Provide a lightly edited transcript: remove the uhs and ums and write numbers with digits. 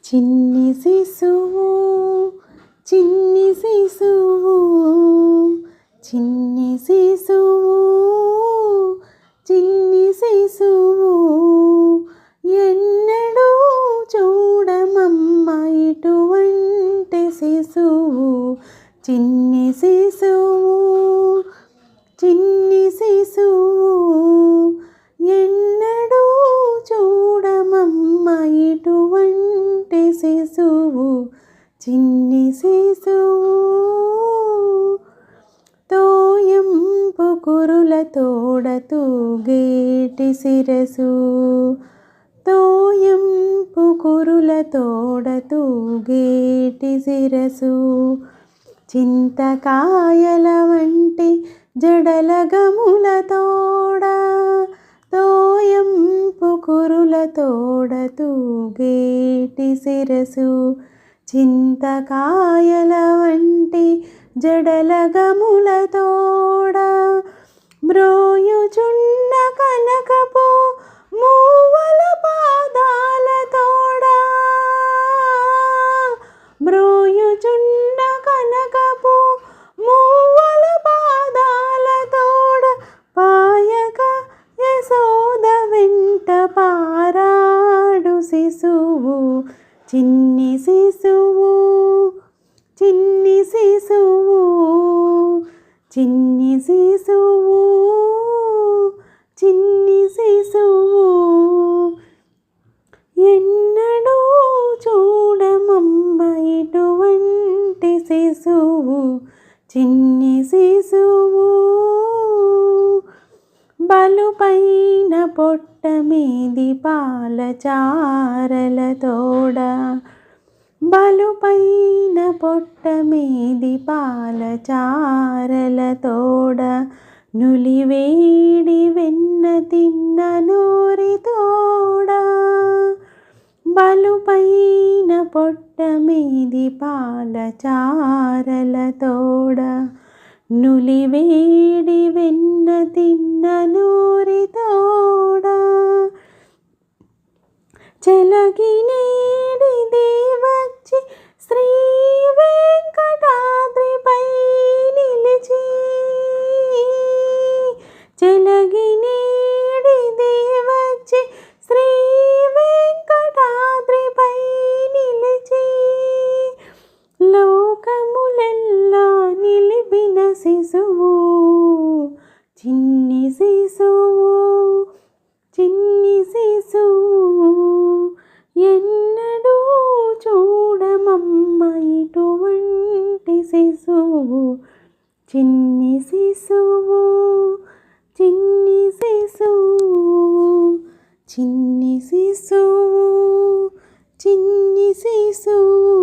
చిన్ని శిశువు చిన్ని శిశువు చిన్ని శిశువు చిన్ని శిశువు ఎన్నడూ చూడమమ్మ ఇటువంటి శిశువు చిన్ని శిశువు చిన్ని శిశువు ఎన్నడూ చూడమమ్మ ఇటువంటి శిశువు చిన్ని శిశువు తోయంపు కురుల తోడ తూగేటి శిరసు తోయంపు కురుల తోడ తూగేటి శిరసు చింతకాయల వంటి జడల గముల తోడ తోయంపు కురుల తోడ తూగేటి శిరసు చింతకాయల వంటి జడల గముల తోడ మ్రోయుచున్న కనకపు మూవల పాదాల తోడ మ్రోయుచున్న కనకపు మూవల పాదాల తోడ పాయక యశోద వెంట పారాడు శిశువు చిన్ని శిశువు చిన్ని శిశువు చిన్ని శిశువు చిన్ని శిశువు ఎన్నడూ చూడమమ్మ ఇటువంటి శిశువు చిన్ని శిశువు బలుపైన పొట్ట మీది పాల చారల తోడ బలుపైన పొట్ట మీది పాల చారల తోడ నులివేడి వెన్న తిన్న నోరి తోడ బలుపైన పొట్ట మీది పాల చారల తోడ నులివేడి వెన్న తిన్న నోరి తోడ చెలగినేడి దేవచ్చి శ్రీ వెంకటాద్రిపై నిలిచి చెలగినేడి దేవచ్చి శ్రీ వెంకటాద్రిపై నిలిచి లోకములెల్లా నిలిపిన శిశువు చిన్ని శిశువు చిన్ని శిశువు ఎన్నడూ చూడమమ్మ ఇటువంటి శిశువు చిన్ని శిశువు చిన్ని శిశువు చిన్ని శిశువు చిన్ని శిశువు